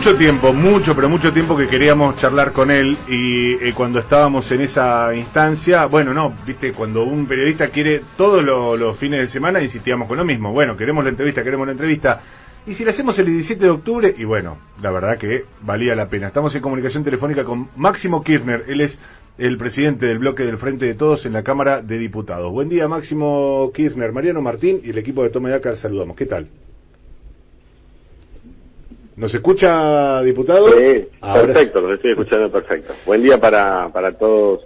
Pero mucho tiempo que queríamos charlar con él y cuando estábamos en esa instancia, bueno, no, viste, cuando un periodista quiere todos los fines de semana insistíamos con lo mismo, bueno, queremos la entrevista, y si la hacemos el 17 de octubre, y bueno, la verdad que valía la pena. Estamos en comunicación telefónica con Máximo Kirchner, él es el presidente del bloque del Frente de Todos en la Cámara de Diputados. Buen día, Máximo Kirchner. Mariano Martín y el equipo de Toma y Daca saludamos. ¿Qué tal? ¿Nos escucha, diputado? Sí, perfecto, los estoy escuchando perfecto. Buen día para todos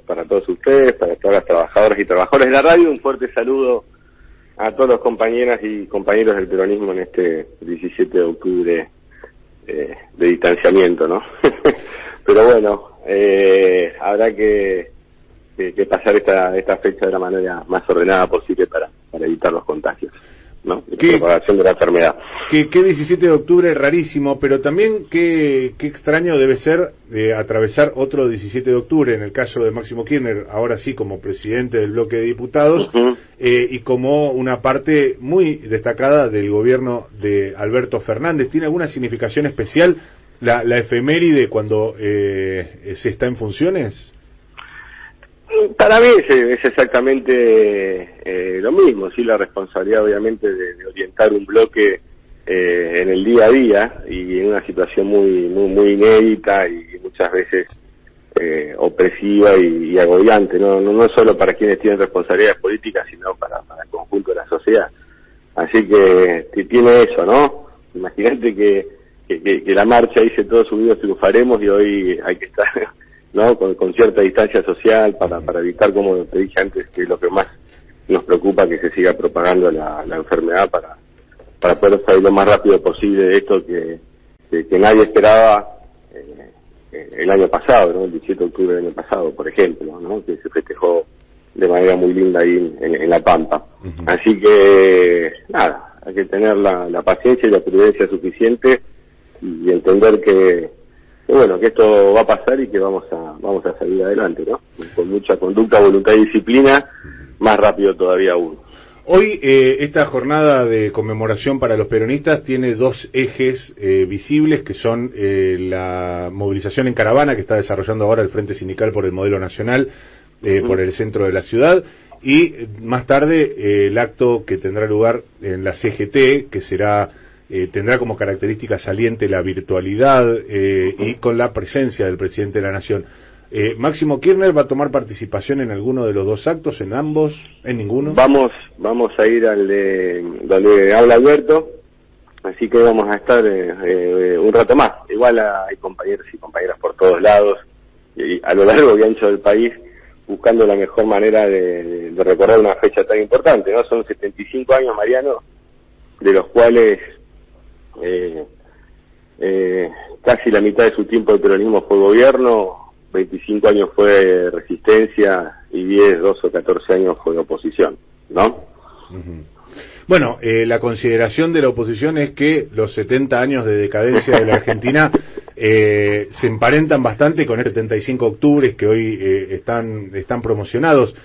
ustedes, para todas las trabajadoras y trabajadores de la radio. Un fuerte saludo a todos los compañeras y compañeros del peronismo en este 17 de octubre de distanciamiento, ¿no? Pero bueno, habrá que pasar esta fecha de la manera más ordenada posible para evitar los contagios, ¿no? Y la propagación de la enfermedad. Que 17 de octubre es rarísimo, pero también qué extraño debe ser atravesar otro 17 de octubre, en el caso de Máximo Kirchner, ahora sí como presidente del bloque de diputados, y como una parte muy destacada del gobierno de Alberto Fernández. ¿Tiene alguna significación especial la efeméride cuando se está en funciones? Para mí es exactamente lo mismo, sí, la responsabilidad obviamente de orientar un bloque en el día a día y en una situación muy inédita y muchas veces opresiva y agobiante, no solo para quienes tienen responsabilidades políticas, sino para el conjunto de la sociedad. Así que tiene eso, ¿no? Imagínate que la marcha dice todos unidos triunfaremos y hoy hay que estar, ¿no? Con cierta distancia social para evitar, como te dije antes, que lo que más nos preocupa que se siga propagando la enfermedad para poder salir lo más rápido posible de esto que nadie esperaba el año pasado, ¿no? El 17 de octubre del año pasado, por ejemplo, ¿no? Que se festejó de manera muy linda ahí en La Pampa. Así que, nada, hay que tener la paciencia y la prudencia suficiente y entender que bueno, que esto va a pasar y que vamos a salir adelante, ¿no? Con mucha conducta, voluntad y disciplina, más rápido todavía aún. Hoy esta jornada de conmemoración para los peronistas tiene dos ejes visibles, que son la movilización en caravana que está desarrollando ahora el Frente Sindical por el Modelo Nacional por el centro de la ciudad, y más tarde el acto que tendrá lugar en la CGT, que tendrá como característica saliente la virtualidad y con la presencia del presidente de la Nación. ¿Máximo Kirchner va a tomar participación en alguno de los dos actos, en ambos, en ninguno? Vamos a ir al donde habla Alberto, así que vamos a estar un rato más. Igual hay compañeros y compañeras por todos lados, y a lo largo y ancho del país, buscando la mejor manera de recordar una fecha tan importante, ¿no? Son 75 años, Mariano, de los cuales casi la mitad de su tiempo de peronismo fue gobierno, 25 años fue resistencia y 10, 12 o 14 años fue oposición, ¿no? Bueno, la consideración de la oposición es que los 70 años de decadencia de la Argentina se emparentan bastante con el 75 octubres que hoy están promocionados.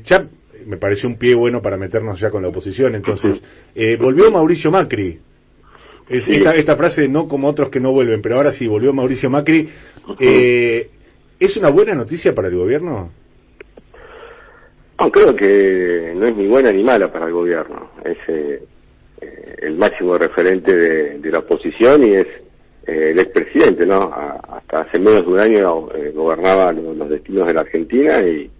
Ya me pareció un pie bueno para meternos ya con la oposición. Entonces, volvió Mauricio Macri. Esta frase, no como otros que no vuelven, pero ahora sí, volvió Mauricio Macri. ¿Es una buena noticia para el gobierno? No, creo que no es ni buena ni mala para el gobierno. Es el máximo referente de la oposición y es el expresidente, ¿no? Hasta hace menos de un año gobernaba los destinos de la Argentina y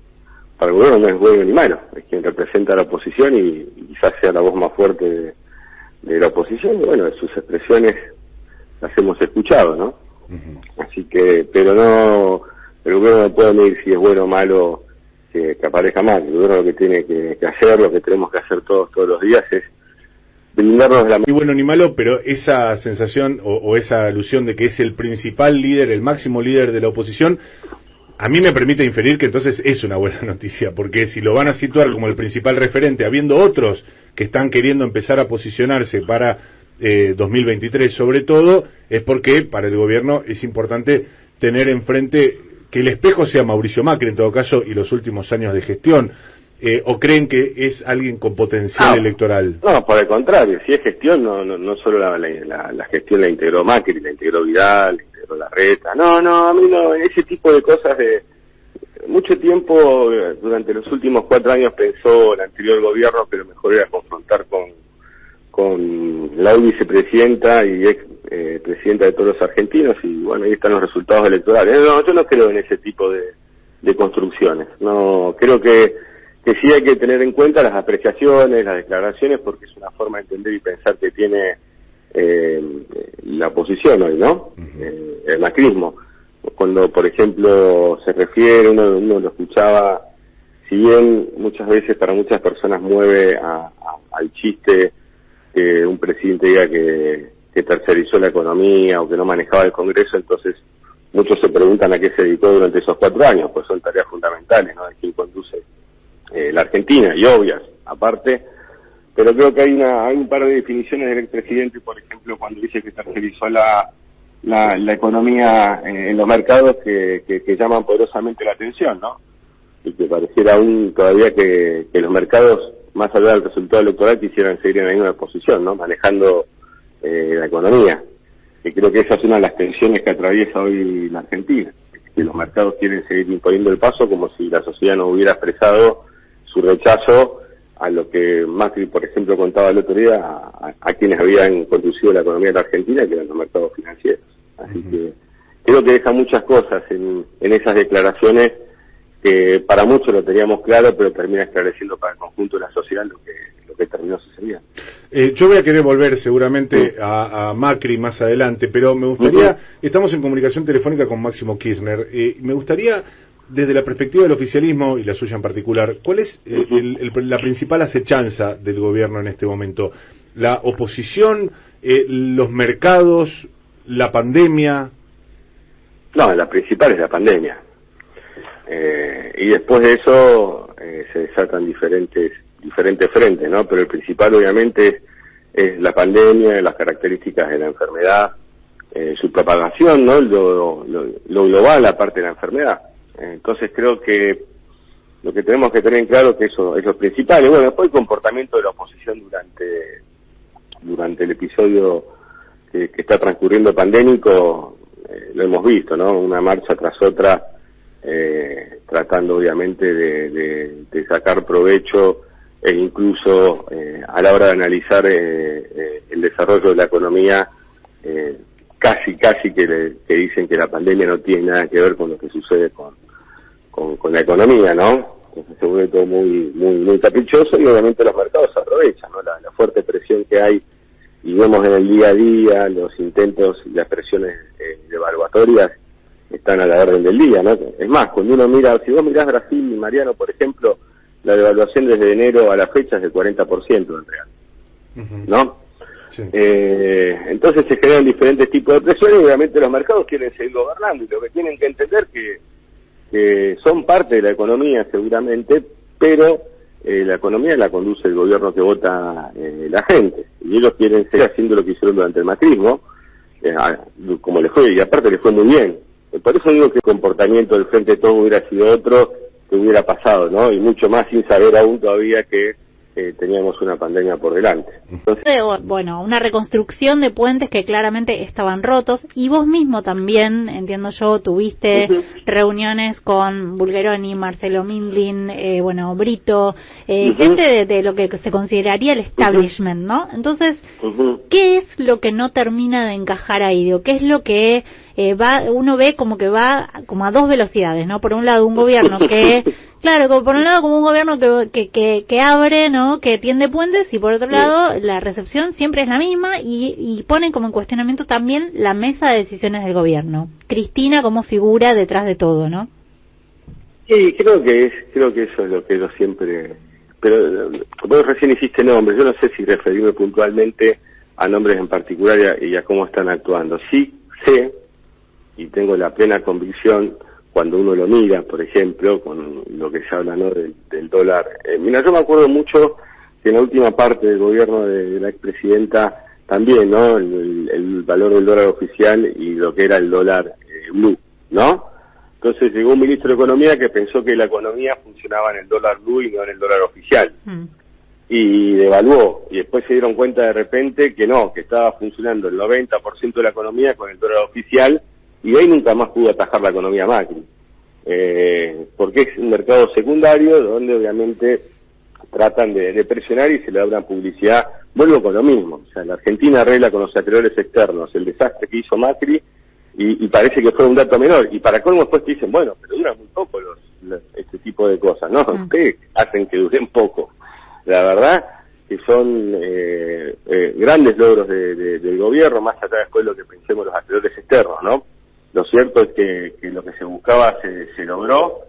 para el gobierno no es bueno ni malo. Es quien representa a la oposición y quizás sea la voz más fuerte de la oposición, y bueno, de sus expresiones las hemos escuchado, ¿no? Así que, pero el gobierno no puede medir si es bueno o malo que aparezca mal. El gobierno lo que tiene que hacer, lo que tenemos que hacer todos los días es brindarnos la... Ni bueno ni malo, pero esa sensación o esa alusión de que es el principal líder, el máximo líder de la oposición, a mí me permite inferir que entonces es una buena noticia, porque si lo van a situar como el principal referente, habiendo otros que están queriendo empezar a posicionarse para 2023 sobre todo, es porque para el gobierno es importante tener enfrente que el espejo sea Mauricio Macri en todo caso y los últimos años de gestión. ¿O creen que es alguien con potencial electoral? No, por el contrario, si es gestión, no solo la gestión la integró Macri, la integró Vidal, la integró Larreta. No, a mí no, ese tipo de cosas de... Mucho tiempo, durante los últimos 4 años, pensó el anterior gobierno que lo mejor era confrontar con la hoy vicepresidenta y ex presidenta de todos los argentinos, y bueno, ahí están los resultados electorales. No, yo no creo en ese tipo de construcciones. No, creo que sí hay que tener en cuenta las apreciaciones, las declaraciones, porque es una forma de entender y pensar que tiene la oposición hoy, ¿no? El macrismo. Cuando, por ejemplo, se refiere, uno lo escuchaba, si bien muchas veces para muchas personas mueve al chiste que un presidente diga que tercerizó la economía o que no manejaba el Congreso, entonces muchos se preguntan a qué se dedicó durante esos 4 años, pues son tareas fundamentales, ¿no?, de quien conduce la Argentina, y obvias, aparte, pero creo que hay un par de definiciones del expresidente, por ejemplo, cuando dice que tercerizó la economía en los mercados que llaman poderosamente la atención, ¿no? Y que pareciera aún todavía que los mercados, más allá del resultado electoral, quisieran seguir en la misma posición, ¿no?, manejando la economía. Y creo que esa es una de las tensiones que atraviesa hoy la Argentina, que los mercados quieren seguir imponiendo el paso como si la sociedad no hubiera expresado su rechazo a lo que Macri, por ejemplo, contaba el otro día a quienes habían conducido la economía de la Argentina, que eran los mercados financieros. Así que creo que deja muchas cosas en esas declaraciones que para muchos lo teníamos claro, pero termina esclareciendo para el conjunto de la sociedad lo que terminó sucediendo. Yo voy a querer volver seguramente a Macri más adelante, pero me gustaría, estamos en comunicación telefónica con Máximo Kirchner, me gustaría, desde la perspectiva del oficialismo, y la suya en particular, ¿cuál es la principal acechanza del gobierno en este momento? ¿La oposición, los mercados, la pandemia? No, la principal es la pandemia. Y después de eso se desatan diferentes frentes, ¿no? Pero el principal obviamente es la pandemia, las características de la enfermedad, su propagación, ¿no? Lo global aparte de la enfermedad. Entonces creo que lo que tenemos que tener en claro que eso es lo principal. Y bueno, después el comportamiento de la oposición durante el episodio que está transcurriendo pandémico, lo hemos visto, ¿no? Una marcha tras otra, tratando obviamente de sacar provecho e incluso a la hora de analizar el desarrollo de la economía, casi que dicen que la pandemia no tiene nada que ver con lo que sucede con la economía, ¿no? Entonces se vuelve todo muy caprichoso, y obviamente los mercados aprovechan, ¿no? La fuerte presión que hay, y vemos en el día a día los intentos y las presiones devaluatorias están a la orden del día, ¿no? Es más, cuando uno mira, si vos mirás Brasil y Mariano, por ejemplo, la devaluación desde enero a la fecha es del 40% en real, ¿no? Sí. Entonces se generan diferentes tipos de presiones, y obviamente los mercados quieren seguir gobernando, y lo que tienen que entender que son parte de la economía seguramente, pero la economía la conduce el gobierno que vota la gente, y ellos quieren seguir haciendo lo que hicieron durante el macrismo, como les fue, y aparte les fue muy bien. Por eso digo que el comportamiento del Frente de Todos hubiera sido otro, que hubiera pasado, ¿no? Y mucho más sin saber aún todavía que teníamos una pandemia por delante. Entonces, bueno, una reconstrucción de puentes que claramente estaban rotos, y vos mismo también, entiendo yo, tuviste reuniones con Bulgeroni, Marcelo Mindlin, Brito, gente de lo que se consideraría el establishment, ¿no? Entonces, ¿qué es lo que no termina de encajar ahí? Digo, ¿qué es lo que uno ve como que va como a dos velocidades, ¿no? Por un lado, un gobierno que claro, por un lado como un gobierno que abre, ¿no?, que tiende puentes, y por otro lado la recepción siempre es la misma, y ponen como en cuestionamiento también la mesa de decisiones del gobierno. Cristina como figura detrás de todo, ¿no? Sí, creo que eso es lo que yo siempre... Pero vos recién hiciste nombres, yo no sé si referirme puntualmente a nombres en particular y a cómo están actuando. Sí sé, y tengo la plena convicción, cuando uno lo mira, por ejemplo, con lo que se habla, ¿no?, del dólar. Mira, yo me acuerdo mucho que en la última parte del gobierno de la expresidenta también, ¿no?, el valor del dólar oficial y lo que era el dólar blue, ¿no? Entonces llegó un ministro de Economía que pensó que la economía funcionaba en el dólar blue y no en el dólar oficial. Y devaluó, y después se dieron cuenta de repente que no, que estaba funcionando el 90% de la economía con el dólar oficial, y de ahí nunca más pudo atajar la economía Macri. Porque es un mercado secundario donde obviamente tratan de presionar y se le da una publicidad. Vuelvo con lo mismo, o sea, la Argentina arregla con los acreedores externos el desastre que hizo Macri, y parece que fue un dato menor, y para colmo después te dicen, bueno, pero duran muy poco este tipo de cosas, ¿no? Ustedes hacen que duren poco. La verdad que son grandes logros del gobierno, más allá después de lo que pensemos los acreedores externos, ¿no? Lo cierto es que lo que se buscaba se logró,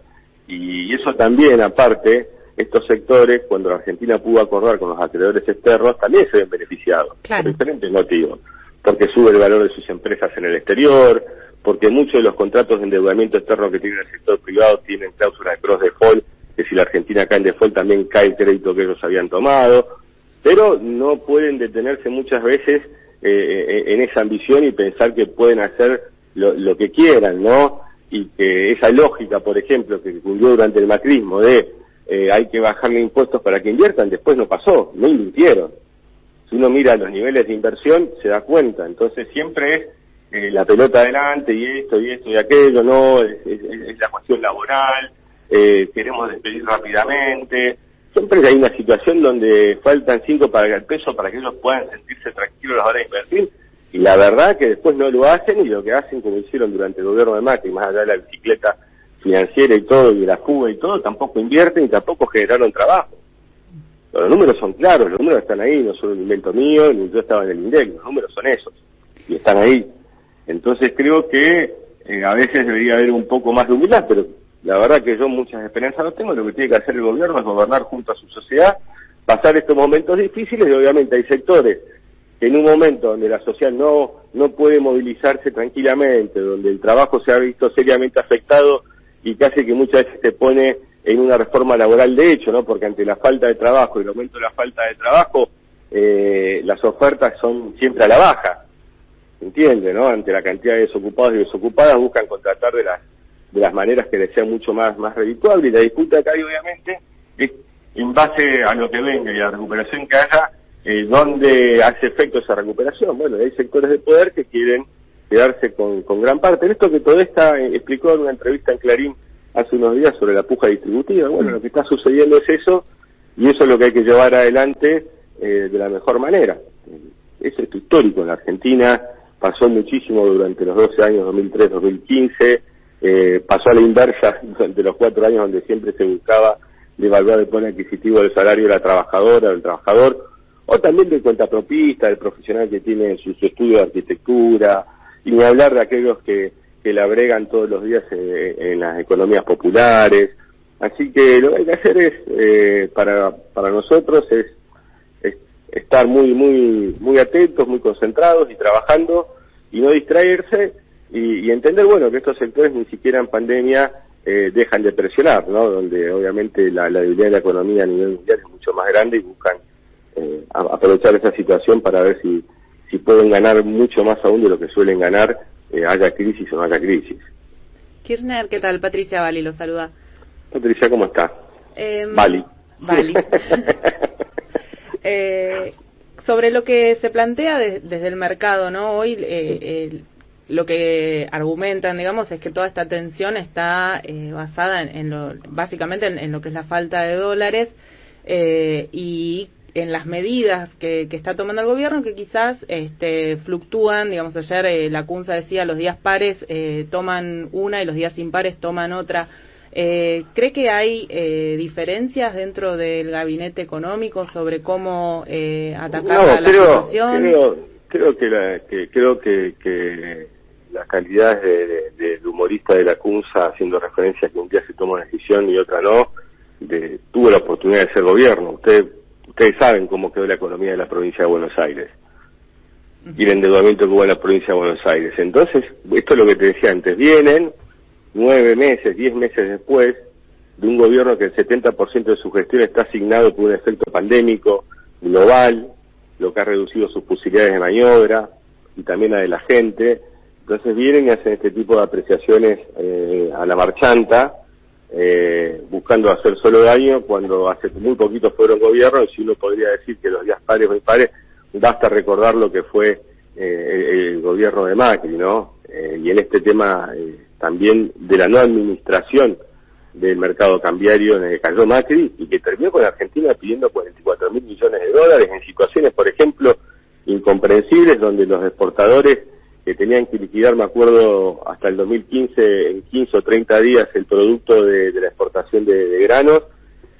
y eso también, aparte, estos sectores, cuando la Argentina pudo acordar con los acreedores externos, también se ven beneficiados, por diferentes motivos. Porque sube el valor de sus empresas en el exterior, porque muchos de los contratos de endeudamiento externo que tiene el sector privado tienen cláusulas de cross default, que si la Argentina cae en default también cae el crédito que ellos habían tomado, pero no pueden detenerse muchas veces en esa ambición y pensar que pueden hacer lo que quieran, ¿no? Y que esa lógica, por ejemplo, que cundió durante el macrismo de hay que bajarle impuestos para que inviertan, después no pasó, no invirtieron. Si uno mira los niveles de inversión, se da cuenta. Entonces siempre es la pelota adelante y esto y aquello, no, es la cuestión laboral, queremos despedir rápidamente. Siempre hay una situación donde faltan 5 para el peso para que ellos puedan sentirse tranquilos a la hora de invertir, y la verdad que después no lo hacen, y lo que hacen, como hicieron durante el gobierno de Macri, más allá de la bicicleta financiera y todo, y la fuga y todo, tampoco invierten y tampoco generaron trabajo. Los números son claros, los números están ahí, no son un invento mío, ni yo estaba en el INDEC, los números son esos, y están ahí. Entonces creo que a veces debería haber un poco más de humildad, pero la verdad que yo muchas esperanzas no tengo. Lo que tiene que hacer el gobierno es gobernar junto a su sociedad, pasar estos momentos difíciles, y obviamente hay sectores que en un momento donde la sociedad no puede movilizarse tranquilamente, donde el trabajo se ha visto seriamente afectado y casi que muchas veces se pone en una reforma laboral de hecho, ¿no? Porque ante la falta de trabajo y el aumento de la falta de trabajo, las ofertas son siempre a la baja, ¿entiende, no? Ante la cantidad de desocupados y desocupadas buscan contratar de las maneras que les sea mucho más redituable, y la disputa acá obviamente es en base a lo que venga y a la recuperación que haya, ¿dónde hace efecto esa recuperación? Bueno, hay sectores de poder que quieren quedarse con gran parte. En esto que Todesta explicó en una entrevista en Clarín hace unos días sobre la puja distributiva, bueno, lo que está sucediendo es eso, y eso es lo que hay que llevar adelante de la mejor manera. Eso es histórico en la Argentina, pasó muchísimo durante los 12 años, 2003-2015, pasó a la inversa durante los 4 años donde siempre se buscaba devaluar el poder adquisitivo del salario de la trabajadora, del trabajador, o también del cuentapropista, del profesional que tiene su estudio de arquitectura, y ni hablar de aquellos que la bregan todos los días en las economías populares. Así que lo que hay que hacer es, para nosotros, es estar muy atentos, muy concentrados y trabajando, y no distraerse, y entender, bueno, que estos sectores ni siquiera en pandemia dejan de presionar, ¿no? Donde obviamente la debilidad de la economía a nivel mundial es mucho más grande, y buscan aprovechar esa situación para ver si pueden ganar mucho más aún de lo que suelen ganar, haya crisis o no haya crisis. Kirchner, ¿qué tal? Patricia Bali lo saluda. Patricia, ¿cómo está? Bali. Sobre lo que se plantea desde el mercado, ¿no? Hoy lo que argumentan, digamos, es que toda esta tensión está basada básicamente en lo que es la falta de dólares y en las medidas que está tomando el gobierno, que quizás fluctúan. Digamos, ayer la CUNSA decía los días pares toman una y los días impares toman otra. ¿Cree que hay diferencias dentro del gabinete económico sobre cómo atacar la situación? Creo que la calidad del humorista de la CUNSA, haciendo referencia a que un día se toma una decisión y otra no, tuvo la oportunidad de ser gobierno. Ustedes saben cómo quedó la economía de la provincia de Buenos Aires y el endeudamiento que hubo en la provincia de Buenos Aires. Entonces, esto es lo que te decía antes, vienen 9 meses, 10 meses después de un gobierno que el 70% de su gestión está asignado por un efecto pandémico global, lo que ha reducido sus posibilidades de maniobra y también la de la gente, Entonces vienen y hacen este tipo de apreciaciones a la marchanta, buscando hacer solo daño, cuando hace muy poquito fueron gobierno, y si uno podría decir que los días pares o impares, basta recordar lo que fue el gobierno de Macri, ¿no? Y en este tema también de la no administración del mercado cambiario en el que cayó Macri, y que terminó con Argentina pidiendo 44.000 millones de dólares en situaciones, por ejemplo, incomprensibles, donde los exportadores que tenían que liquidar, me acuerdo, hasta el 2015, en 15 o 30 días el producto de la exportación de granos,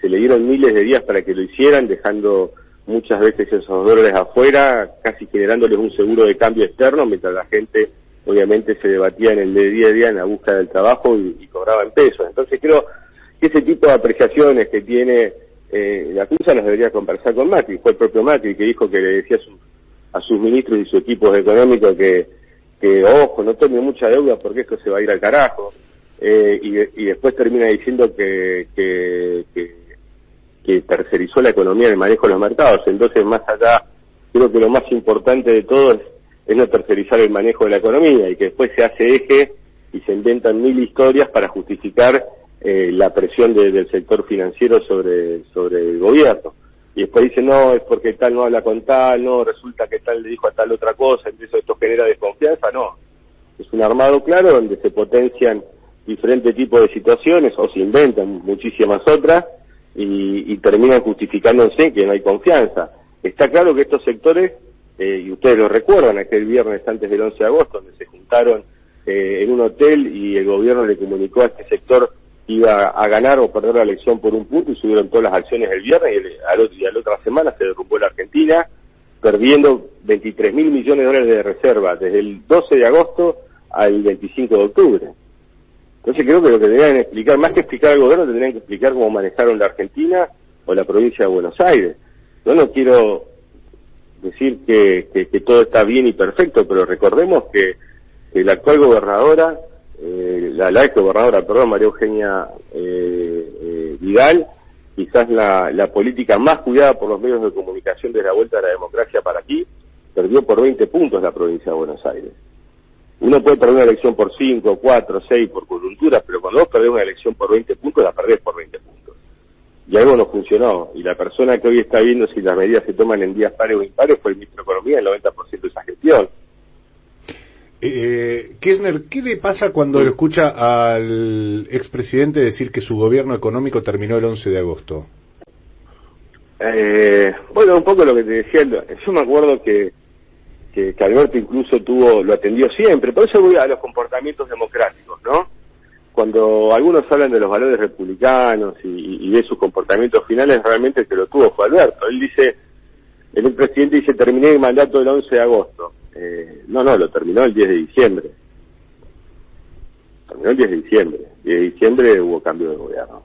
se le dieron miles de días para que lo hicieran, dejando muchas veces esos dólares afuera, casi generándoles un seguro de cambio externo, mientras la gente obviamente se debatía en el de día a día en la búsqueda del trabajo y cobraba en pesos. Entonces creo que ese tipo de apreciaciones que tiene la Cusa las debería conversar con Macri. Fue el propio Macri que dijo que le decía a sus ministros y sus equipos económicos que ojo, no tome mucha deuda porque esto se va a ir al carajo, y después termina diciendo que tercerizó la economía en el manejo de los mercados. Entonces, más allá, creo que lo más importante de todo es no tercerizar el manejo de la economía, y que después se hace eje y se inventan mil historias para justificar la presión del sector financiero sobre el gobierno. Y después dicen, no, es porque tal no habla con tal, no, resulta que tal le dijo a tal otra cosa, entonces esto genera desconfianza. No, es un armado claro donde se potencian diferentes tipos de situaciones, o se inventan muchísimas otras, y terminan justificándose que no hay confianza. Está claro que estos sectores, y ustedes lo recuerdan, aquel viernes antes del 11 de agosto, donde se juntaron en un hotel y el gobierno le comunicó a este sector iba a ganar o perder la elección por un punto, y subieron todas las acciones el viernes, y a la otra semana se derrumbó la Argentina, perdiendo 23.000 millones de dólares de reserva desde el 12 de agosto al 25 de octubre. Entonces creo que lo que tendrían que explicar, más que explicar al gobierno, tendrían que explicar cómo manejaron la Argentina o la provincia de Buenos Aires. Yo no quiero decir que todo está bien y perfecto, pero recordemos que la actual gobernadora, la ex gobernadora, María Eugenia Vidal, quizás la política más cuidada por los medios de comunicación desde la vuelta de la democracia para aquí, perdió por 20 puntos la provincia de Buenos Aires. Uno puede perder una elección por 5, 4, 6, por coyunturas, pero cuando vos perdés una elección por 20 puntos, la perdés por 20 puntos. Y algo no funcionó, y la persona que hoy está viendo si las medidas se toman en días pares o impares fue el ministro de Economía, el 90% de esa gestión. Kirchner, ¿qué le pasa cuando lo escucha al expresidente decir que su gobierno económico terminó el 11 de agosto? Bueno, un poco lo que te decía, yo me acuerdo que Alberto incluso lo atendió siempre, por eso voy a los comportamientos democráticos, ¿no? Cuando algunos hablan de los valores republicanos y de sus comportamientos finales, realmente el que lo tuvo fue Alberto. El presidente dice, terminé el mandato el 11 de agosto. No, lo terminó el 10 de diciembre. Terminó el 10 de diciembre. El 10 de diciembre hubo cambio de gobierno.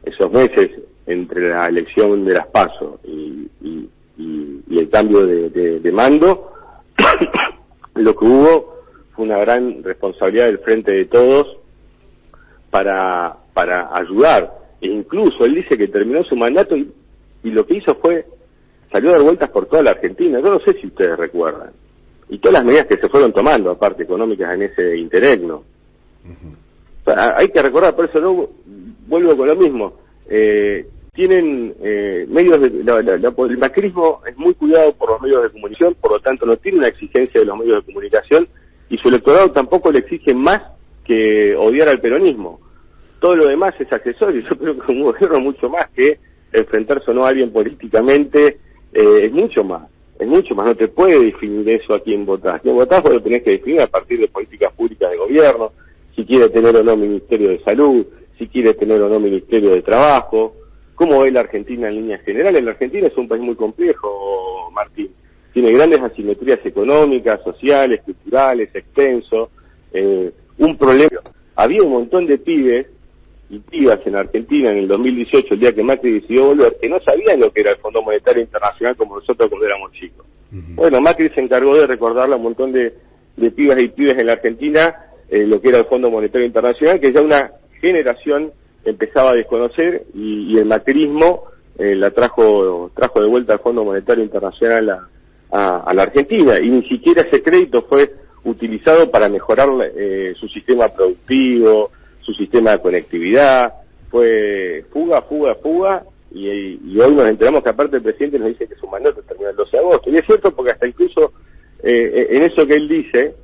Esos meses entre la elección de las PASO y el cambio de mando, lo que hubo fue una gran responsabilidad del Frente de Todos para ayudar. E incluso él dice que terminó su mandato y lo que hizo fue salió a dar vueltas por toda la Argentina. Yo no sé si ustedes recuerdan. Y todas las medidas que se fueron tomando, aparte económicas, en ese interregno. O sea, hay que recordar, por eso no vuelvo con lo mismo. Tienen medios el macrismo es muy cuidado por los medios de comunicación, por lo tanto no tiene una exigencia de los medios de comunicación, y su electorado tampoco le exige más que odiar al peronismo. Todo lo demás es accesorio. Yo creo que un gobierno mucho más que enfrentarse o no a alguien políticamente, es mucho más, no te puede definir eso a quién votás. Quién votás vos lo tenés que definir a partir de políticas públicas de gobierno, si quiere tener o no Ministerio de Salud, si quiere tener o no Ministerio de Trabajo. ¿Cómo ve la Argentina en líneas generales? La Argentina es un país muy complejo, Martín. Tiene grandes asimetrías económicas, sociales, culturales, extenso. Un problema. Había un montón de pibes y pibas en Argentina en el 2018, el día que Macri decidió volver, que no sabían lo que era el Fondo Monetario Internacional como nosotros cuando éramos chicos. Bueno, Macri se encargó de recordarle a un montón de pibas y pibes en la Argentina lo que era el Fondo Monetario Internacional, que ya una generación empezaba a desconocer, y el macrismo la trajo de vuelta al Fondo Monetario Internacional a la Argentina, y ni siquiera ese crédito fue utilizado para mejorar su sistema productivo, su sistema de conectividad. Fue fuga, y hoy nos enteramos que aparte el presidente nos dice que su mandato termina el 12 de agosto. Y es cierto, porque hasta incluso en eso que él dice,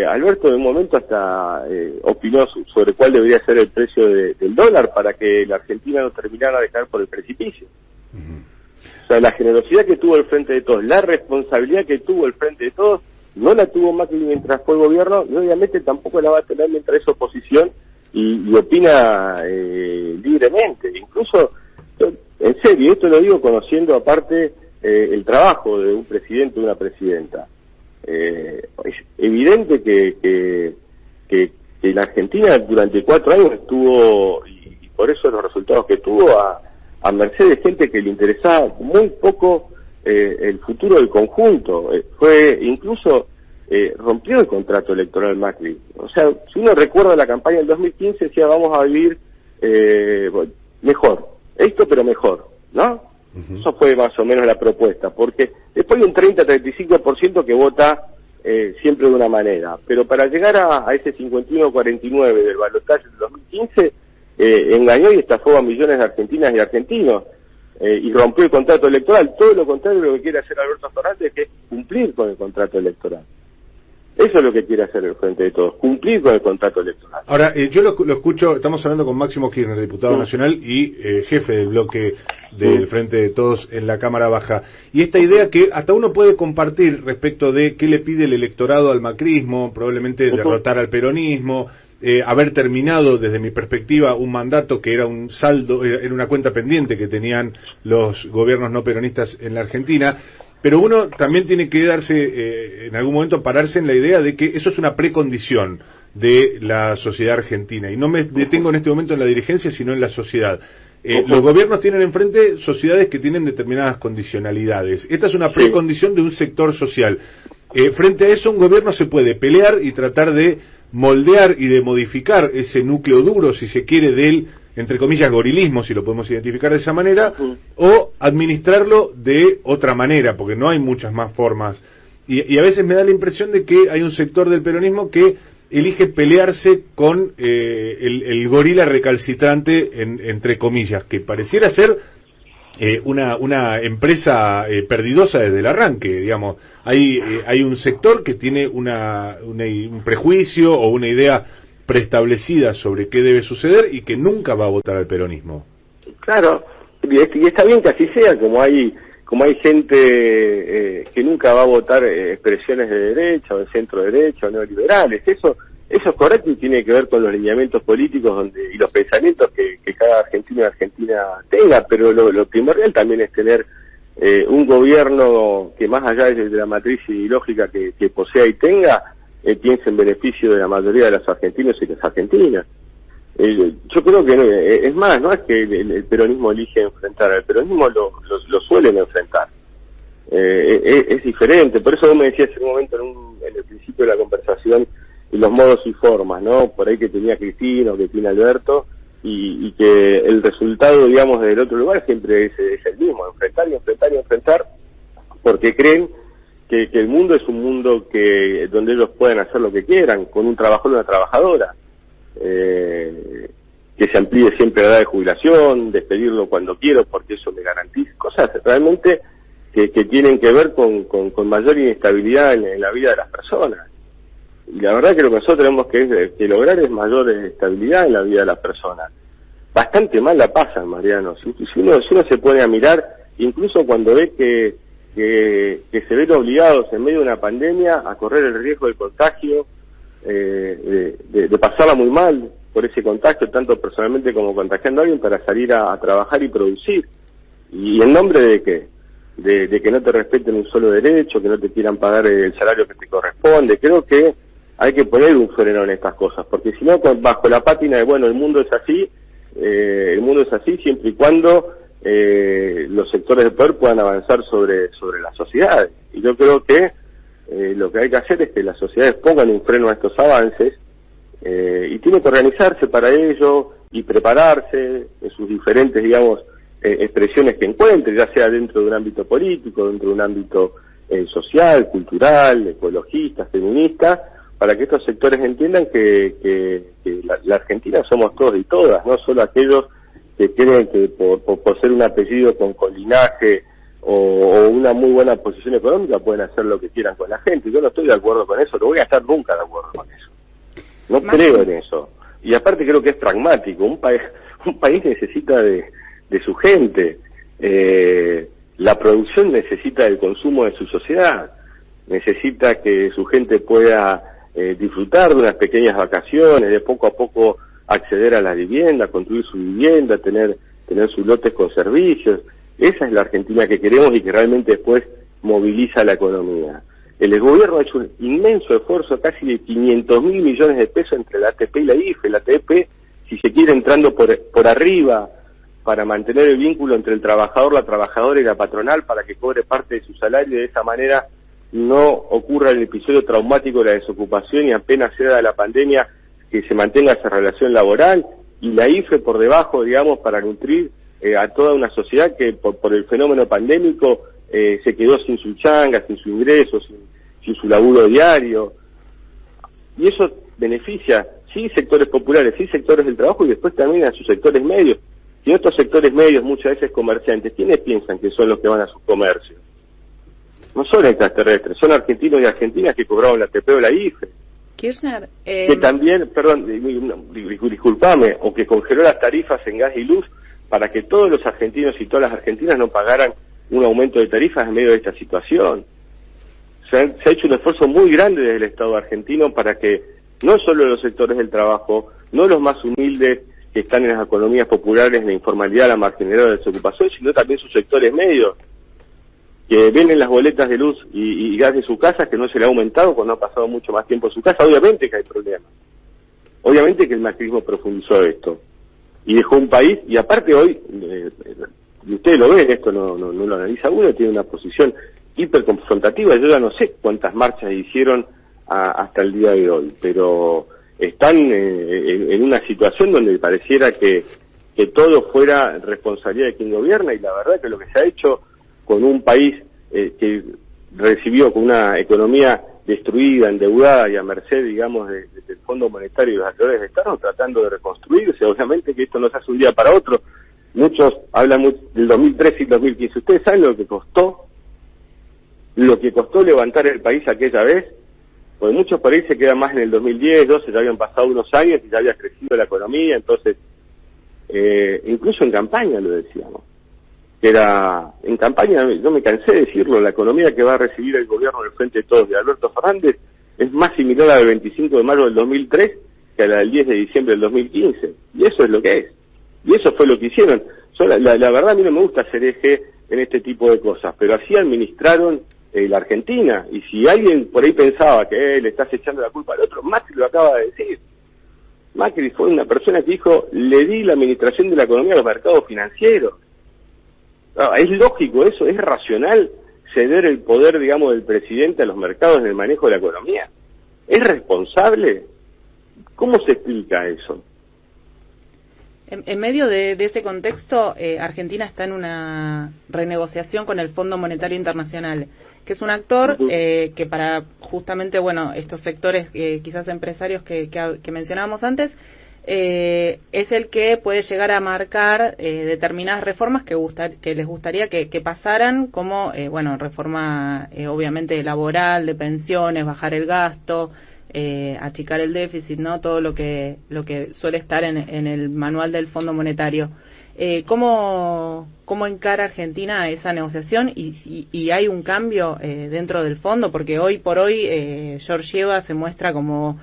Alberto de un momento hasta opinó sobre cuál debería ser el precio del dólar para que la Argentina no terminara de caer por el precipicio. O sea, la generosidad que tuvo el Frente de Todos, la responsabilidad que tuvo el Frente de Todos, no la tuvo Macri mientras fue gobierno, y obviamente tampoco la va a tener mientras es oposición y opina libremente. Incluso, en serio, esto lo digo conociendo aparte el trabajo de un presidente o una presidenta. Es evidente que la Argentina durante 4 años estuvo, y por eso los resultados que tuvo, a merced de gente que le interesaba muy poco el futuro del conjunto. Fue incluso rompió el contrato electoral Macri. O sea, si uno recuerda la campaña del 2015, decía vamos a vivir mejor, esto pero mejor, ¿no? Eso fue más o menos la propuesta, porque después hay un 30-35% que vota siempre de una manera, pero para llegar a ese 51-49 del balotaje del 2015, engañó y estafó a millones de argentinas y argentinos, y rompió el contrato electoral. Todo lo contrario de lo que quiere hacer Alberto Fernández, que es cumplir con el contrato electoral. Eso es lo que quiere hacer el Frente de Todos, cumplir con el contrato electoral. Ahora, yo lo escucho, estamos hablando con Máximo Kirchner, diputado nacional y jefe del bloque del Frente de Todos en la Cámara Baja. Y esta idea que hasta uno puede compartir respecto de qué le pide el electorado al macrismo, probablemente derrotar al peronismo, haber terminado, desde mi perspectiva, un mandato que era un saldo, era una cuenta pendiente que tenían los gobiernos no peronistas en la Argentina. Pero uno también tiene que darse, en algún momento, pararse en la idea de que eso es una precondición de la sociedad argentina. Y no me detengo en este momento en la dirigencia, sino en la sociedad. Los gobiernos tienen enfrente sociedades que tienen determinadas condicionalidades. Esta es una precondición de un sector social. Frente a eso, un gobierno se puede pelear y tratar de moldear y de modificar ese núcleo duro, si se quiere, del, entre comillas, gorilismo, si lo podemos identificar de esa manera, o administrarlo de otra manera, porque no hay muchas más formas. Y a veces me da la impresión de que hay un sector del peronismo que elige pelearse con el gorila recalcitrante, entre comillas, que pareciera ser una empresa perdidosa desde el arranque, digamos. Hay un sector que tiene un prejuicio o una idea preestablecida sobre qué debe suceder y que nunca va a votar al peronismo. Claro, y está bien que así sea, como hay gente que nunca va a votar expresiones de derecha o de centro derecha o neoliberales. Eso es correcto y tiene que ver con los lineamientos políticos y los pensamientos que cada argentino y argentina tenga, pero lo primordial también es tener un gobierno que, más allá de la matriz ideológica que posea y tenga, piense en beneficio de la mayoría de los argentinos y las argentinas. Yo creo que es más, no es que el peronismo elige enfrentar, el peronismo lo suelen enfrentar. Es diferente, por eso vos me decías en un momento, en el principio de la conversación, y los modos y formas, ¿no? Por ahí que tenía Cristina o que tiene Alberto, y que el resultado, digamos, del otro lugar siempre es el mismo, enfrentar, porque creen que el mundo es un mundo donde ellos pueden hacer lo que quieran, con un trabajador y una trabajadora, que se amplíe siempre la edad de jubilación, despedirlo cuando quiero porque eso me garantiza, cosas realmente que tienen que ver con mayor inestabilidad en la vida de las personas. Y la verdad que lo que nosotros tenemos que lograr es mayor estabilidad en la vida de las personas. Bastante mal la pasan, Mariano. Si uno se pone a mirar, incluso cuando ve que se ven obligados en medio de una pandemia a correr el riesgo del contagio, de pasarla muy mal por ese contagio, tanto personalmente como contagiando a alguien, para salir a trabajar y producir. ¿Y en nombre de qué? De que no te respeten un solo derecho, que no te quieran pagar el salario que te corresponde. Creo que hay que poner un freno en estas cosas, porque si no, bajo la pátina de, bueno, el mundo es así siempre y cuando los sectores de poder puedan avanzar sobre las sociedades. Y yo creo que lo que hay que hacer es que las sociedades pongan un freno a estos avances, y tienen que organizarse para ello y prepararse en sus diferentes, digamos, expresiones que encuentren, ya sea dentro de un ámbito político, dentro de un ámbito social, cultural, ecologista, feminista, para que estos sectores entiendan que la Argentina somos todos y todas, no solo aquellos que creen que por ser un apellido con linaje o una muy buena posición económica pueden hacer lo que quieran con la gente. Yo no estoy de acuerdo con eso, no voy a estar nunca de acuerdo con eso. No creo en eso. Y aparte creo que es pragmático. Un país necesita de su gente. La producción necesita del consumo de su sociedad. Necesita que su gente pueda disfrutar de unas pequeñas vacaciones, de poco a poco acceder a la vivienda, construir su vivienda, tener sus lotes con servicios. Esa es la Argentina que queremos y que realmente después moviliza la economía. El gobierno ha hecho un inmenso esfuerzo, casi de 500.000 millones de pesos entre la ATP y la IFE. La ATP, si se quiere, entrando por arriba para mantener el vínculo entre el trabajador, la trabajadora y la patronal para que cobre parte de su salario y de esa manera no ocurra el episodio traumático de la desocupación y apenas sea la pandemia que se mantenga esa relación laboral, y la IFE por debajo, digamos, para nutrir a toda una sociedad que por el fenómeno pandémico se quedó sin su changa, sin su ingreso, sin su laburo diario. Y eso beneficia, sí, sectores populares, sí, sectores del trabajo y después también a sus sectores medios. Y estos sectores medios, muchas veces comerciantes, ¿quiénes piensan que son los que van a sus comercios? No son extraterrestres, son argentinos y argentinas que cobraron la ATP o la IFE. Kirchner, que también, perdón, disculpame, o que congeló las tarifas en gas y luz para que todos los argentinos y todas las argentinas no pagaran un aumento de tarifas en medio de esta situación. Se ha hecho un esfuerzo muy grande desde el Estado argentino para que no solo los sectores del trabajo, no los más humildes que están en las economías populares, la informalidad, la marginalidad, la desocupación, sino también sus sectores medios, que ven en las boletas de luz y gas de su casa que no se le ha aumentado cuando ha pasado mucho más tiempo en su casa. Obviamente que hay problemas. Obviamente que el macrismo profundizó esto. Y dejó un país, y aparte hoy, y ustedes lo ven, esto no lo analiza uno, tiene una posición hiperconfrontativa. Yo ya no sé cuántas marchas hicieron hasta el día de hoy, pero están en una situación donde pareciera que todo fuera responsabilidad de quien gobierna, y la verdad que lo que se ha hecho con un país que recibió con una economía destruida, endeudada y a merced, digamos, del Fondo Monetario y los actores de Estado, tratando de reconstruirse. Obviamente que esto no se hace un día para otro. Muchos hablan del 2013 y 2015. ¿Ustedes saben lo que costó levantar el país aquella vez? Porque muchos por ahí se quedan más en el 2010, 12, ya habían pasado unos años y ya había crecido la economía. Entonces, incluso en campaña lo decíamos. En campaña, yo me cansé de decirlo, la economía que va a recibir el gobierno del Frente de Todos de Alberto Fernández es más similar a la del 25 de mayo del 2003 que a la del 10 de diciembre del 2015. Y eso es lo que es. Y eso fue lo que hicieron. La verdad, a mí no me gusta hacer eje en este tipo de cosas, pero así administraron la Argentina. Y si alguien por ahí pensaba que le estás echando la culpa al otro, Macri lo acaba de decir. Macri fue una persona que dijo, le di la administración de la economía a los mercados financieros. No, es lógico eso, es racional ceder el poder, digamos, del presidente a los mercados en el manejo de la economía. ¿Es responsable? ¿Cómo se explica eso? En medio de ese contexto, Argentina está en una renegociación con el Fondo Monetario Internacional, que es un actor que para justamente, bueno, estos sectores quizás empresarios que mencionábamos antes, es el que puede llegar a marcar determinadas reformas que les gustaría que pasaran, como bueno, reforma obviamente laboral, de pensiones, bajar el gasto, achicar el déficit, ¿no? Todo lo que suele estar en el manual del Fondo Monetario. ¿Cómo encara Argentina esa negociación y hay un cambio dentro del fondo? Porque hoy por hoy Georgieva se muestra como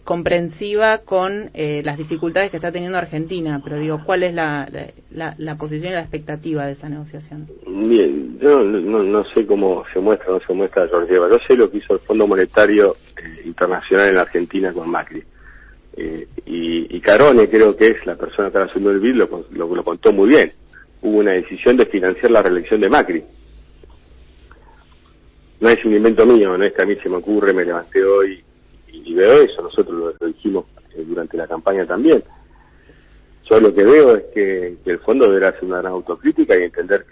comprensiva con las dificultades que está teniendo Argentina, pero digo, ¿cuál es la posición y la expectativa de esa negociación? Bien, yo no sé cómo se muestra o no se muestra Georgieva. Yo sé lo que hizo el Fondo Monetario Internacional en la Argentina con Macri. Y Carone, creo que es la persona que asumió el BID, lo contó muy bien. Hubo una decisión de financiar la reelección de Macri. No es un invento mío, no es que a mí se me ocurre, me levanté hoy y veo eso. Nosotros lo dijimos durante la campaña también. Yo lo que veo es que el fondo deberá hacer una gran autocrítica y entender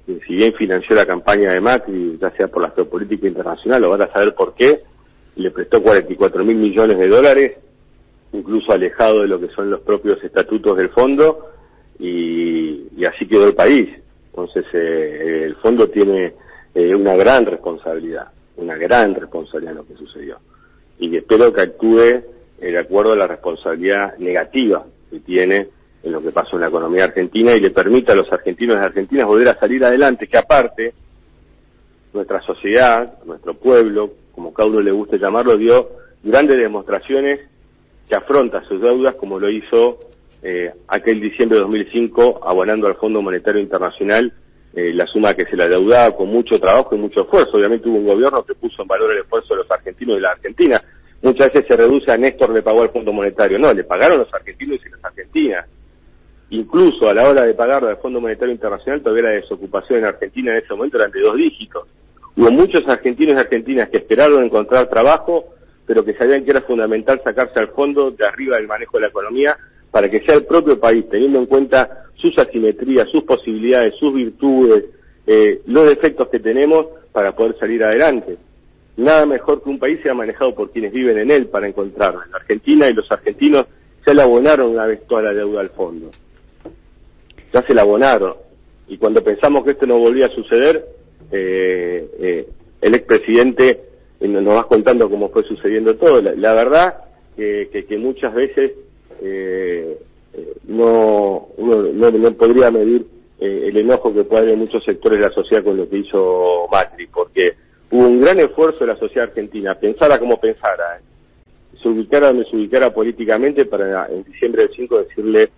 si bien financió la campaña de Macri, ya sea por la geopolítica internacional, o van a saber por qué, le prestó 44.000 millones de dólares, incluso alejado de lo que son los propios estatutos del fondo, y así quedó el país. Entonces el fondo tiene una gran responsabilidad en lo que sucedió, y espero que actúe de acuerdo a la responsabilidad negativa que tiene en lo que pasó en la economía argentina, y le permita a los argentinos y argentinas volver a salir adelante, que aparte nuestra sociedad, nuestro pueblo, como cada uno le guste llamarlo, dio grandes demostraciones que afronta sus deudas, como lo hizo aquel diciembre de 2005, abonando al Fondo Monetario Internacional la suma que se le adeudaba con mucho trabajo y mucho esfuerzo. Obviamente hubo un gobierno que puso en valor el esfuerzo de los argentinos y de la Argentina. Muchas veces se reduce a Néstor le pagó al Fondo Monetario. No, le pagaron los argentinos y las argentinas. Incluso a la hora de pagar al Fondo Monetario Internacional, todavía la desocupación en Argentina en ese momento eran de 2 dígitos. Hubo muchos argentinos y argentinas que esperaron encontrar trabajo, pero que sabían que era fundamental sacarse al fondo de arriba del manejo de la economía para que sea el propio país, teniendo en cuenta sus asimetrías, sus posibilidades, sus virtudes, los defectos que tenemos para poder salir adelante. Nada mejor que un país sea manejado por quienes viven en él para encontrarlo. La Argentina y los argentinos ya le abonaron una vez toda la deuda al fondo. Ya se la abonaron. Y cuando pensamos que esto no volvía a suceder, el expresidente nos va contando cómo fue sucediendo todo. La verdad que muchas veces uno no podría medir el enojo que puede haber en muchos sectores de la sociedad con lo que hizo Macri, porque hubo un gran esfuerzo de la sociedad argentina, pensara como pensara, se ubicara donde se ubicara políticamente, para en diciembre del 5 decirle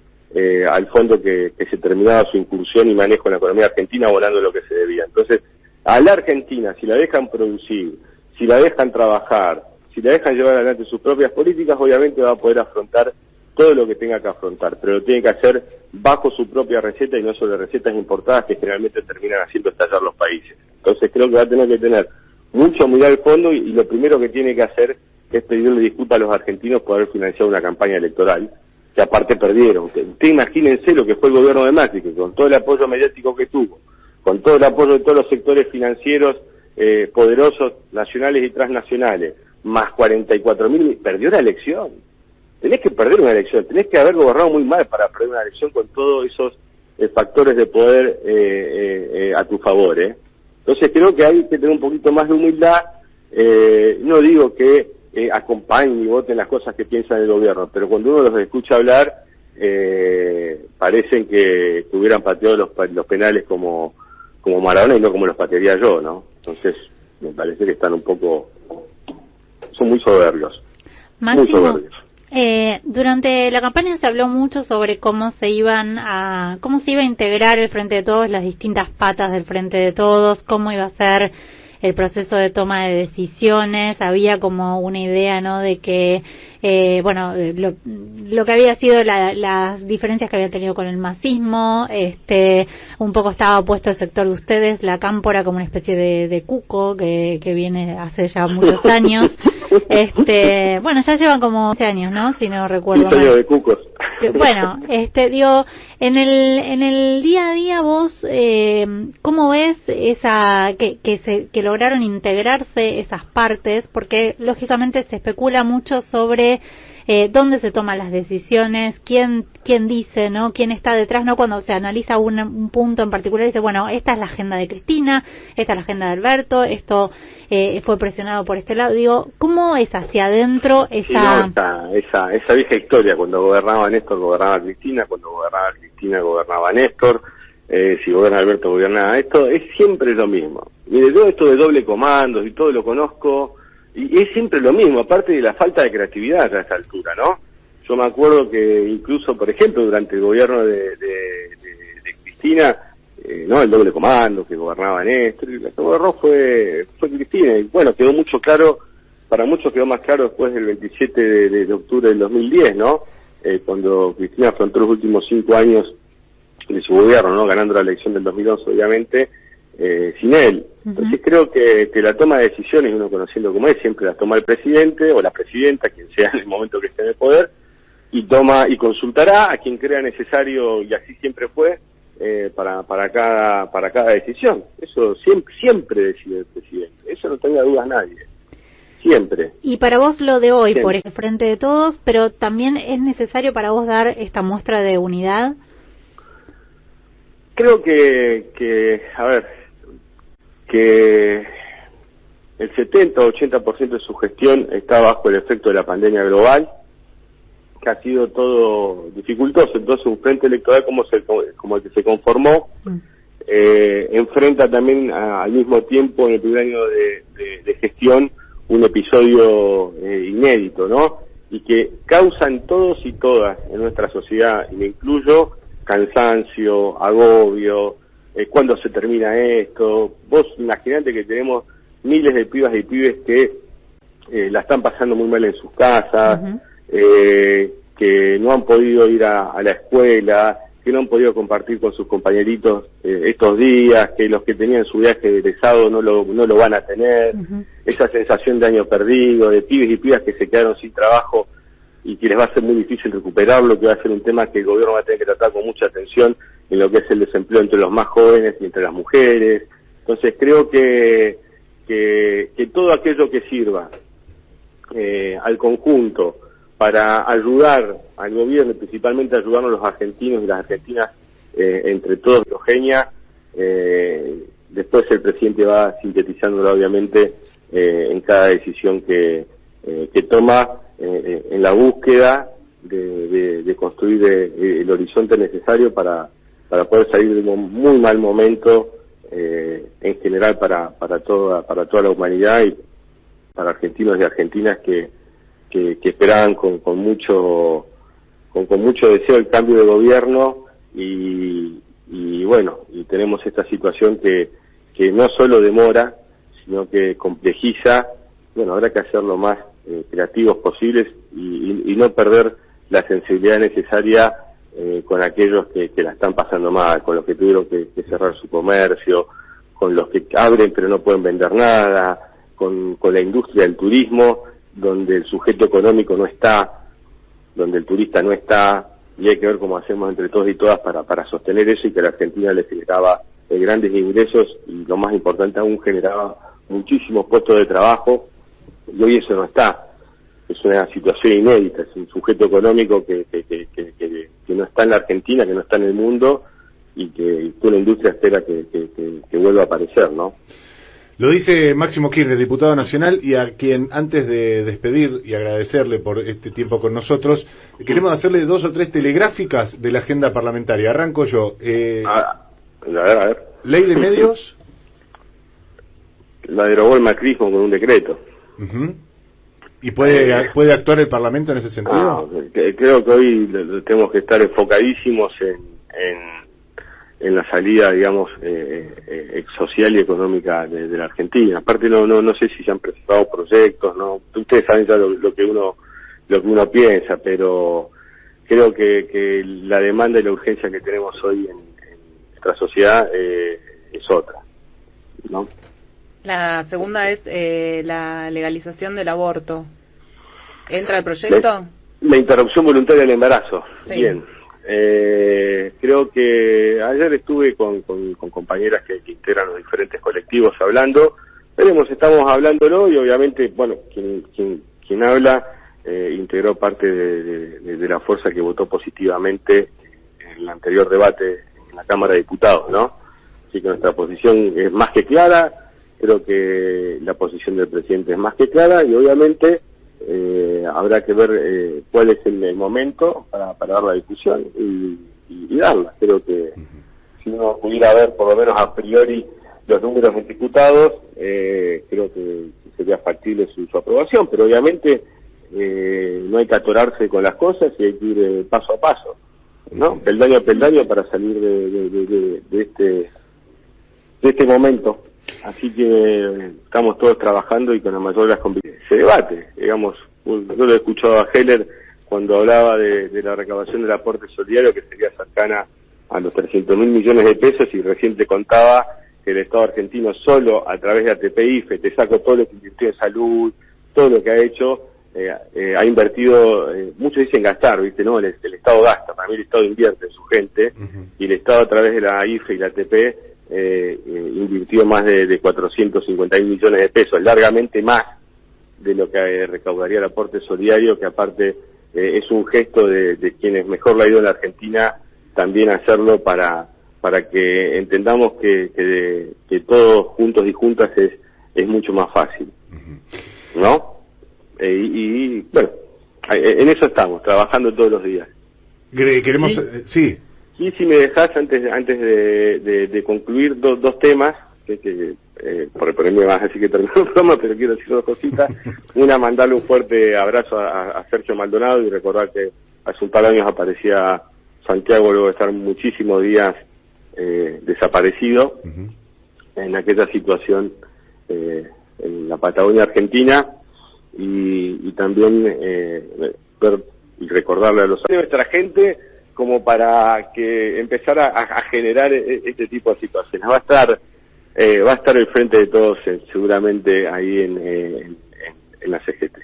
al fondo que se terminaba su incursión y manejo en la economía argentina, abonando lo que se debía. Entonces, a la Argentina, si la dejan producir, si la dejan trabajar, si la dejan llevar adelante sus propias políticas, obviamente va a poder afrontar todo lo que tenga que afrontar, pero lo tiene que hacer bajo su propia receta y no sobre recetas importadas que generalmente terminan haciendo estallar los países. Entonces creo que va a tener que tener mucha humildad al fondo, y lo primero que tiene que hacer es pedirle disculpas a los argentinos por haber financiado una campaña electoral, que aparte perdieron. Usted imagínense lo que fue el gobierno de Macri, que con todo el apoyo mediático que tuvo, con todo el apoyo de todos los sectores financieros poderosos, nacionales y transnacionales, más 44.000, perdió la elección. Tenés que perder una elección, tenés que haber gobernado muy mal para perder una elección con todos esos factores de poder a tu favor. Entonces creo que hay que tener un poquito más de humildad. No digo que acompañen y voten las cosas que piensan el gobierno, pero cuando uno los escucha hablar, parecen que hubieran pateado los penales como Maradona y no como los patearía yo, ¿no? Entonces me parece que están un poco, son muy soberbios. Máximo, muy soberbios. Durante la campaña se habló mucho sobre cómo se iba a integrar el Frente de Todos, las distintas patas del Frente de Todos, cómo iba a ser el proceso de toma de decisiones. Había como una idea, ¿no?, de que lo que había sido las diferencias que habían tenido con el masismo, un poco estaba opuesto el sector de ustedes, la cámpora, como una especie de cuco que viene hace ya muchos años. Ya llevan como 11 años, ¿no?, si no recuerdo mal. De cucos. Bueno, digo, en el día a día vos, ¿cómo ves que lograron integrarse esas partes? Porque lógicamente se especula mucho sobre dónde se toman las decisiones, quién dice, ¿no?, quién está detrás, ¿no? Cuando se analiza un punto en particular, dice, bueno, esta es la agenda de Cristina, esta es la agenda de Alberto, esto fue presionado por este lado. Digo, ¿cómo es hacia adentro esa vieja historia? Cuando gobernaba Néstor, gobernaba Cristina; cuando gobernaba Cristina, gobernaba Néstor; si gobierna Alberto, gobernaba esto. Es siempre lo mismo. Mire, todo esto de doble comandos y todo lo conozco, y es siempre lo mismo, aparte de la falta de creatividad a esta altura, ¿no? Yo me acuerdo que incluso, por ejemplo, durante el gobierno de Cristina, no el doble comando que gobernaba Néstor, el que gobernó fue Cristina, y bueno, quedó mucho claro, para muchos quedó más claro después del 27 de octubre del 2010, ¿no? Cuando Cristina afrontó los últimos 5 años de su gobierno, ¿no?, ganando la elección del 2011, obviamente, sin él. Entonces creo que la toma de decisiones, uno conociendo como es, siempre la toma el presidente o la presidenta, quien sea en el momento que esté en el poder, y consultará a quien crea necesario, y así siempre fue, para cada decisión. Eso siempre decide el presidente, eso no tenga dudas nadie, siempre. Y para vos lo de hoy, siempre. por el frente de todos, pero también es necesario para vos dar esta muestra de unidad. Creo que el 70-80% de su gestión está bajo el efecto de la pandemia global, que ha sido todo dificultoso. Entonces un frente electoral como el que se conformó enfrenta también al mismo tiempo, en el primer año de gestión, un episodio inédito, ¿no? Y que causan todos y todas en nuestra sociedad, y me incluyo, cansancio, agobio, ¿cuándo se termina esto? Vos imaginate que tenemos miles de pibas y pibes que la están pasando muy mal en sus casas, que no han podido ir a la escuela, que no han podido compartir con sus compañeritos estos días, que los que tenían su viaje de egresado no lo van a tener, esa sensación de año perdido, de pibes y pibas que se quedaron sin trabajo y que les va a ser muy difícil recuperarlo, que va a ser un tema que el gobierno va a tener que tratar con mucha atención en lo que es el desempleo entre los más jóvenes y entre las mujeres. Entonces creo que todo aquello que sirva al conjunto para ayudar al gobierno y principalmente ayudarnos los argentinos y las argentinas entre todos, Eugenia, después el presidente va sintetizándolo obviamente en cada decisión que toma en la búsqueda de construir el horizonte necesario para poder salir de un muy mal momento en general para toda la humanidad y para argentinos y argentinas que esperaban con mucho deseo el cambio de gobierno y bueno, y tenemos esta situación que no solo demora, sino que complejiza. Bueno, habrá que hacer lo más creativos posibles y no perder la sensibilidad necesaria con aquellos que la están pasando mal, con los que tuvieron que cerrar su comercio, con los que abren pero no pueden vender nada, con la industria del turismo, donde el sujeto económico no está, donde el turista no está, y hay que ver cómo hacemos entre todos y todas para sostener eso y que la Argentina le generaba grandes ingresos y lo más importante aún generaba muchísimos puestos de trabajo, y hoy eso no está. Es una situación inédita, es un sujeto económico que no está en la Argentina, que no está en el mundo y que toda la industria espera que vuelva a aparecer, ¿no? Lo dice Máximo Kirchner, diputado nacional, y a quien antes de despedir y agradecerle por este tiempo con nosotros, queremos hacerle 2 o 3 telegráficas de la agenda parlamentaria. Arranco yo. A ver. Ley de medios. La derogó el macrismo con un decreto. ¿Y puede actuar el Parlamento en ese sentido? Creo que hoy tenemos que estar enfocadísimos en la salida, digamos, social y económica de la Argentina. Aparte no sé si se han presentado proyectos, no. Ustedes saben ya lo que uno piensa, pero creo que la demanda y la urgencia que tenemos hoy en nuestra sociedad es otra, ¿no? La segunda es la legalización del aborto. ¿Entra el proyecto? La interrupción voluntaria del embarazo. Sí. Bien. Creo que ayer estuve con compañeras que integran los diferentes colectivos hablando. Estamos hablándolo y obviamente, bueno, quien habla integró parte de la fuerza que votó positivamente en el anterior debate en la Cámara de Diputados, ¿no? Así que nuestra posición es más que clara. Creo que la posición del presidente es más que clara y obviamente habrá que ver cuál es el momento para dar la discusión y darla. Creo que si uno pudiera ver por lo menos a priori los números ejecutados, creo que sería factible su aprobación, pero obviamente no hay que atorarse con las cosas y hay que ir paso a paso, ¿no? Peldaño a peldaño para salir de este momento. Así que estamos todos trabajando y con la mayor de las convicciones. Se debate, digamos, yo lo he escuchado a Heller cuando hablaba de la recaudación del aporte solidario que sería cercana a los 300.000 millones de pesos y recién te contaba que el Estado argentino solo a través de ATP-IFE, te saco todo lo que invirtió en salud, todo lo que ha hecho, ha invertido, muchos dicen gastar, ¿viste? No, el Estado gasta, para mí el Estado invierte en su gente, y el Estado a través de la IFE y la ATP invirtió más de 450 millones de pesos, largamente más de lo que recaudaría el aporte solidario, que aparte es un gesto de quienes mejor lo ha ido en la Argentina, también hacerlo para que entendamos que todos juntos y juntas es mucho más fácil, ¿no? Y bueno, en eso estamos, trabajando todos los días. Queremos, sí. Y si me dejás, antes de concluir, dos temas, por ahí me vas a decir que terminó el programa, pero quiero decir dos cositas. Una, mandarle un fuerte abrazo a Sergio Maldonado y recordar que hace un par de años aparecía Santiago luego de estar muchísimos días desaparecido en aquella situación en la Patagonia Argentina, y también ver y recordarle a nuestra gente como para que empezara a generar este tipo de situaciones. Va a estar el Frente de Todos seguramente ahí en la CGT.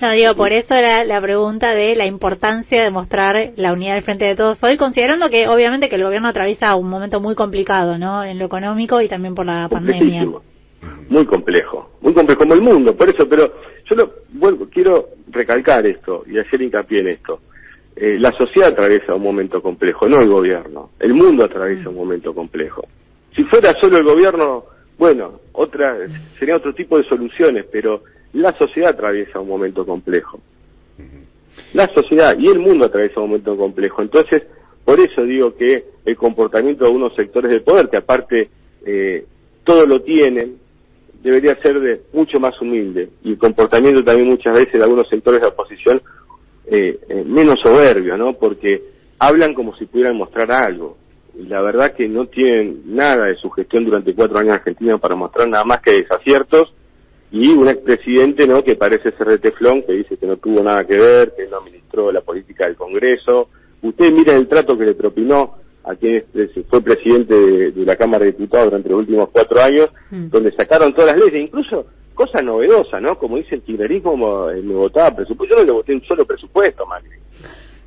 No, digo, por eso era la pregunta de la importancia de mostrar la unidad del Frente de Todos hoy, considerando que obviamente que el gobierno atraviesa un momento muy complicado, ¿no? En lo económico y también por la pandemia. Muy complejo como el mundo, por eso, pero yo quiero recalcar esto y hacer hincapié en esto. La sociedad atraviesa un momento complejo, no el gobierno. El mundo atraviesa un momento complejo. Si fuera solo el gobierno, bueno, sería otro tipo de soluciones, pero la sociedad atraviesa un momento complejo. La sociedad y el mundo atraviesa un momento complejo. Entonces, por eso digo que el comportamiento de algunos sectores del poder, que aparte todo lo tienen, debería ser mucho más humilde. Y el comportamiento también muchas veces de algunos sectores de la oposición menos soberbio, ¿no? Porque hablan como si pudieran mostrar algo. Y la verdad que no tienen nada de su gestión durante 4 años en Argentina para mostrar nada más que desaciertos, y un expresidente, ¿no?, que parece ser de teflón, que dice que no tuvo nada que ver, que no administró la política del Congreso. Ustedes miren el trato que le propinó a quien fue presidente de la Cámara de Diputados durante los últimos 4 años, donde sacaron todas las leyes, incluso cosas novedosas, ¿no? Como dice el kirchnerismo, me votaba presupuesto. Yo no le voté un solo presupuesto, Macri.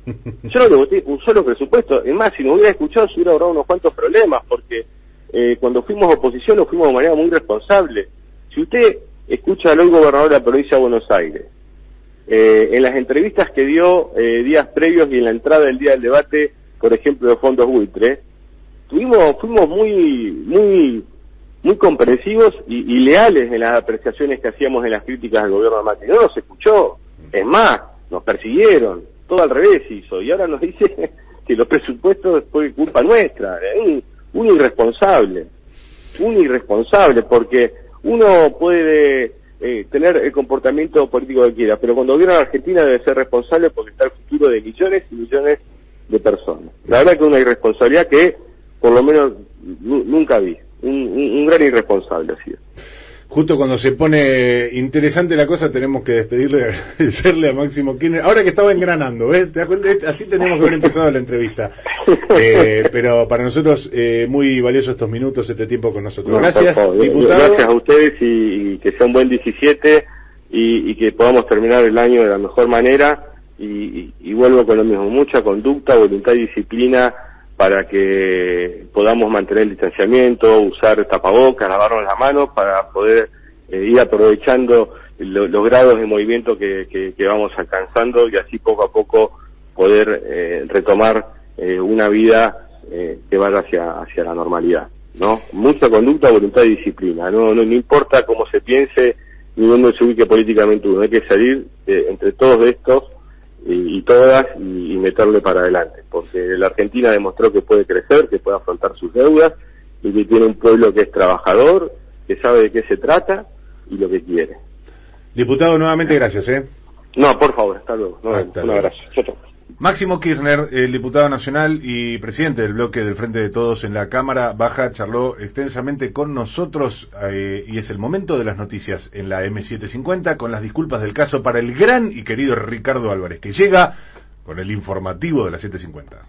Yo no le voté un solo presupuesto. Es más, si nos hubiera escuchado, se hubiera ahorrado unos cuantos problemas, porque cuando fuimos oposición lo fuimos de manera muy responsable. Si usted escucha al hoy gobernador de la provincia de Buenos Aires, en las entrevistas que dio días previos y en la entrada del día del debate, por ejemplo, de fondos buitre, fuimos muy comprensivos y leales en las apreciaciones que hacíamos en las críticas al gobierno de Macri. No nos escuchó, es más, nos persiguieron, todo al revés hizo, y ahora nos dice que los presupuestos fue culpa nuestra. Un irresponsable, porque uno puede tener el comportamiento político que quiera, pero cuando gobierna Argentina debe ser responsable porque está el futuro de millones y millones de personas. La verdad que es una irresponsabilidad que por lo menos nunca vi, un gran irresponsable así. Justo cuando se pone interesante la cosa tenemos que despedirle y agradecerle a Máximo Kirchner, ahora que estaba engranando, ¿ves? ¿Te das cuenta? Así tenemos que haber empezado la entrevista, pero para nosotros muy valiosos estos minutos, este tiempo con nosotros. Gracias, diputado. Gracias a ustedes y que sea un buen 17 y que podamos terminar el año de la mejor manera, y vuelvo con lo mismo, mucha conducta, voluntad y disciplina para que podamos mantener el distanciamiento, usar tapabocas, lavarnos las manos para poder ir aprovechando los grados de movimiento que vamos alcanzando, y así poco a poco poder retomar una vida que vaya hacia la normalidad, ¿no? Mucha conducta, voluntad y disciplina, no importa cómo se piense ni dónde se ubique políticamente uno, hay que salir entre todos estos y todas y meterle para adelante, porque la Argentina demostró que puede crecer, que puede afrontar sus deudas, y que tiene un pueblo que es trabajador, que sabe de qué se trata y lo que quiere. Diputado, nuevamente gracias, No, por favor, hasta luego. Un abrazo. Chau. Máximo Kirchner, el diputado nacional y presidente del bloque del Frente de Todos en la Cámara Baja, charló extensamente con nosotros y es el momento de las noticias en la M750, con las disculpas del caso para el gran y querido Ricardo Álvarez, que llega con el informativo de la 750.